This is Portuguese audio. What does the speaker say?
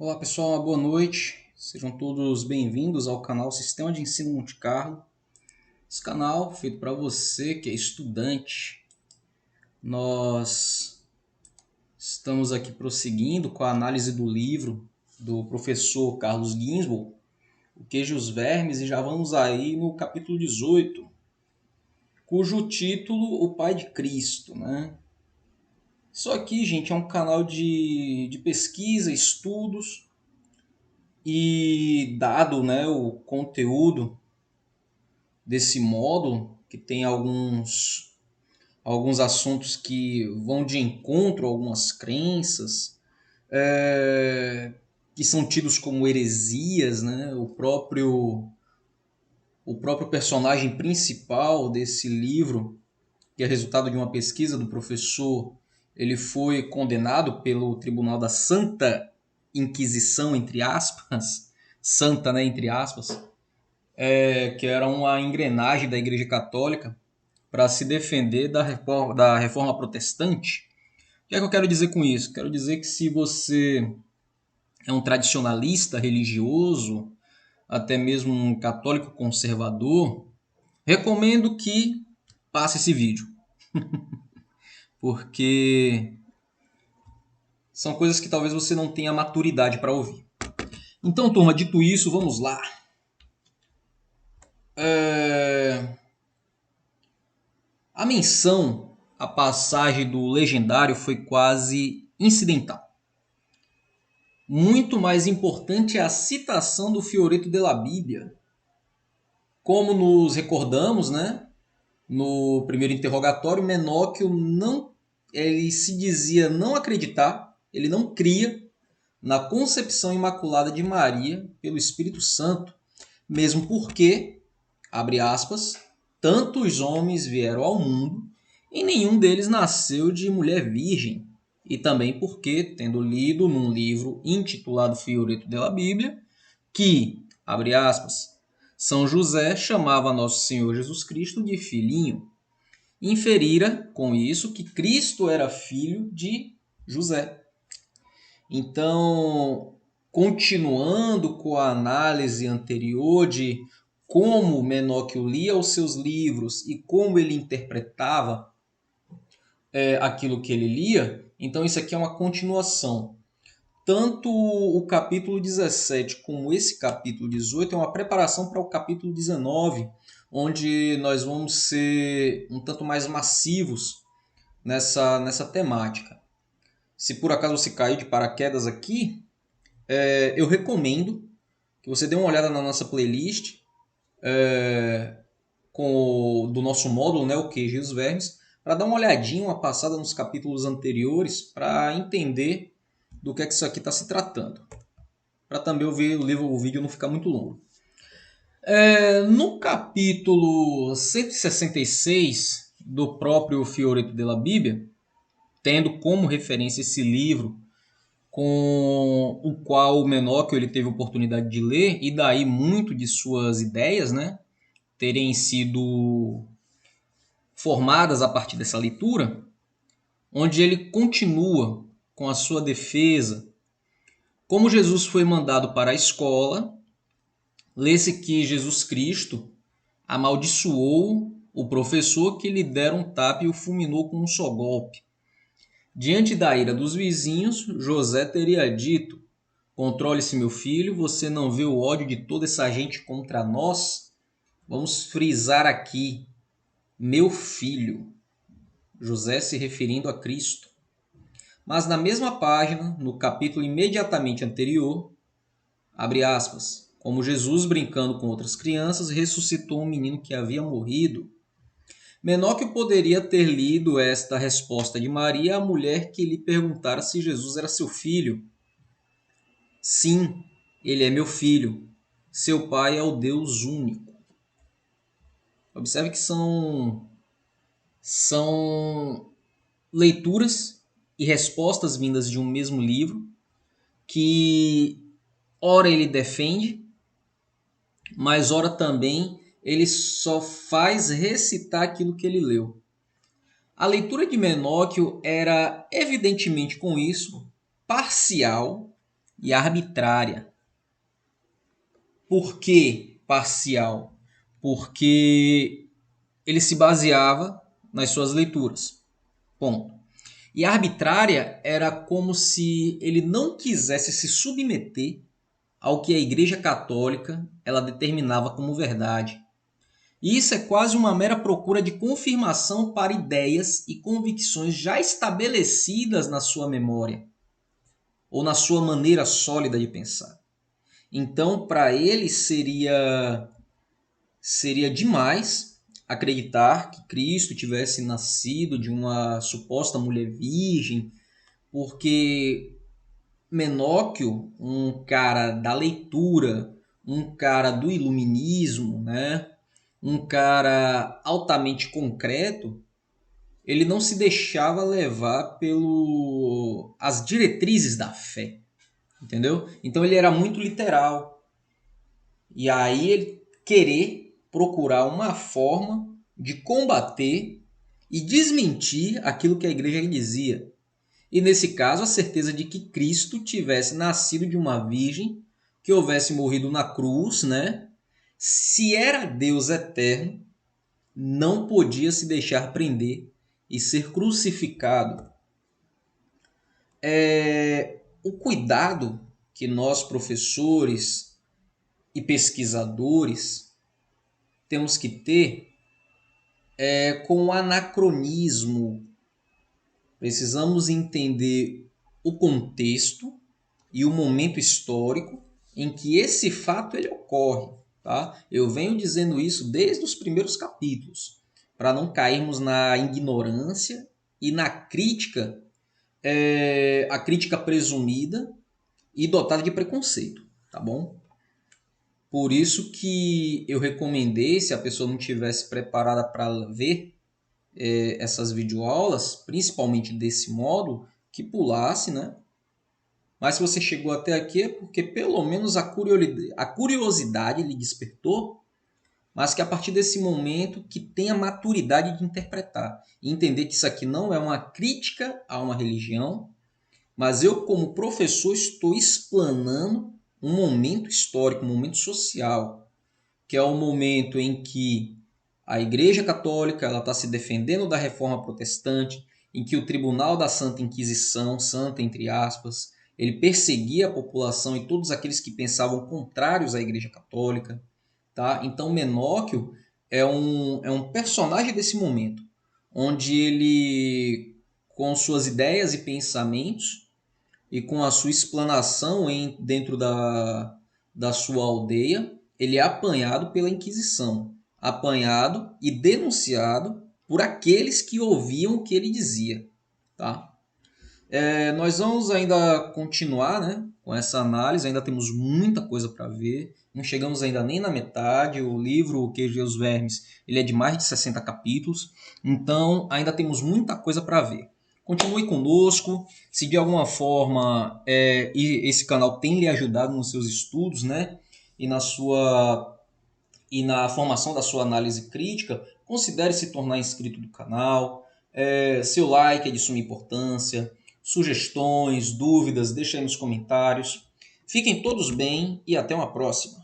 Olá pessoal, uma boa noite. Sejam todos bem-vindos ao canal Sistema de Ensino Monte Carlo. Esse canal feito para você que é estudante. Nós estamos aqui prosseguindo com a análise do livro do professor Carlos Ginzburg, O Queijo e os Vermes, e já vamos aí no capítulo 18, cujo título O Pai de Cristo, né? Isso aqui, gente, é um canal de pesquisa, estudos, e dado, né, o conteúdo desse módulo, que tem alguns assuntos que vão de encontro a algumas crenças, que são tidos como heresias, né? O próprio personagem principal desse livro, que é resultado de uma pesquisa do professor, ele foi condenado pelo Tribunal da Santa Inquisição, entre aspas, santa, né, entre aspas, que era uma engrenagem da Igreja Católica para se defender da reforma protestante. O que é que eu quero dizer com isso? Quero dizer que se você é um tradicionalista religioso, até mesmo um católico conservador, recomendo que passe esse vídeo, porque são coisas que talvez você não tenha maturidade para ouvir. Então, turma, dito isso, vamos lá. A menção à passagem do legendário foi quase incidental. Muito mais importante é a citação do Fioretto della Bíblia. Como nos recordamos, né, no primeiro interrogatório, Menóquio ele se dizia não acreditar, ele não cria na concepção imaculada de Maria pelo Espírito Santo, mesmo porque, abre aspas, tantos homens vieram ao mundo e nenhum deles nasceu de mulher virgem. E também porque, tendo lido num livro intitulado Fioretto della Bíblia, que, abre aspas, São José chamava Nosso Senhor Jesus Cristo de filhinho, inferira com isso que Cristo era filho de José. Então, continuando com a análise anterior de como Menóquio lia os seus livros e como ele interpretava aquilo que ele lia, então isso aqui é uma continuação. Tanto o capítulo 17 como esse capítulo 18 é uma preparação para o capítulo 19, onde nós vamos ser um tanto mais massivos nessa temática. Se por acaso você caiu de paraquedas aqui, eu recomendo que você dê uma olhada na nossa playlist do nosso módulo, né, o Queijo e os Vermes, para dar uma olhadinha, uma passada nos capítulos anteriores, para entender do que isso aqui está se tratando. Para também o vídeo não ficar muito longo. No capítulo 166 do próprio Fioretto della Bíblia, tendo como referência esse livro com o qual o Menóquio ele teve oportunidade de ler, e daí muito de suas ideias, né, terem sido formadas a partir dessa leitura, onde ele continua com a sua defesa. Como Jesus foi mandado para a escola, lê-se que Jesus Cristo amaldiçoou o professor que lhe dera um tapa e o fulminou com um só golpe. Diante da ira dos vizinhos, José teria dito: controle-se, meu filho, você não vê o ódio de toda essa gente contra nós? Vamos frisar aqui, meu filho. José se referindo a Cristo. Mas na mesma página, no capítulo imediatamente anterior, abre aspas, como Jesus, brincando com outras crianças, ressuscitou um menino que havia morrido. Menóquio poderia ter lido esta resposta de Maria à mulher que lhe perguntara se Jesus era seu filho. Sim, ele é meu filho. Seu pai é o Deus único. Observe que são leituras e respostas vindas de um mesmo livro que ora ele defende, mas ora também ele só faz recitar aquilo que ele leu. A leitura de Menóquio era, evidentemente com isso, parcial, e arbitrária. Por que parcial? Porque ele se baseava nas suas leituras. Ponto. E arbitrária era como se ele não quisesse se submeter ao que a Igreja Católica ela determinava como verdade. E isso é quase uma mera procura de confirmação para ideias e convicções já estabelecidas na sua memória ou na sua maneira sólida de pensar. Então, para ele seria demais acreditar que Cristo tivesse nascido de uma suposta mulher virgem, porque Menóquio, um cara da leitura, um cara do iluminismo, né? Um cara altamente concreto, ele não se deixava levar pelo as diretrizes da fé, entendeu? Então ele era muito literal. E aí ele querer procurar uma forma de combater e desmentir aquilo que a igreja dizia. E nesse caso, a certeza de que Cristo tivesse nascido de uma virgem, que houvesse morrido na cruz, né? Se era Deus eterno, não podia se deixar prender e ser crucificado. O cuidado que nós, professores e pesquisadores, temos que ter com o anacronismo. Precisamos entender o contexto e o momento histórico em que esse fato ele ocorre. Tá? Eu venho dizendo isso desde os primeiros capítulos, para não cairmos na ignorância e na crítica, a crítica presumida e dotada de preconceito, tá bom? Por isso que eu recomendei, se a pessoa não estivesse preparada para ver essas videoaulas, principalmente desse modo, que pulasse, né? Mas se você chegou até aqui é porque pelo menos a curiosidade lhe despertou, mas que a partir desse momento que tenha maturidade de interpretar e entender que isso aqui não é uma crítica a uma religião, mas eu como professor estou explanando um momento histórico, um momento social, que é o momento em que a Igreja Católica está se defendendo da reforma protestante, em que o Tribunal da Santa Inquisição, santa entre aspas, ele perseguia a população e todos aqueles que pensavam contrários à Igreja Católica. Tá? Então Menóquio é um personagem desse momento, onde ele, com suas ideias e pensamentos, e com a sua explanação dentro da sua aldeia, ele é apanhado pela Inquisição, apanhado e denunciado por aqueles que ouviam o que ele dizia. Tá? Nós vamos ainda continuar, né, com essa análise, ainda temos muita coisa para ver, não chegamos ainda nem na metade, o livro O Queijo e os Vermes ele é de mais de 60 capítulos, então ainda temos muita coisa para ver. Continue conosco, se de alguma forma esse canal tem lhe ajudado nos seus estudos, né, e na formação da sua análise crítica, considere se tornar inscrito do canal, seu like é de suma importância, sugestões, dúvidas, deixe aí nos comentários. Fiquem todos bem e até uma próxima.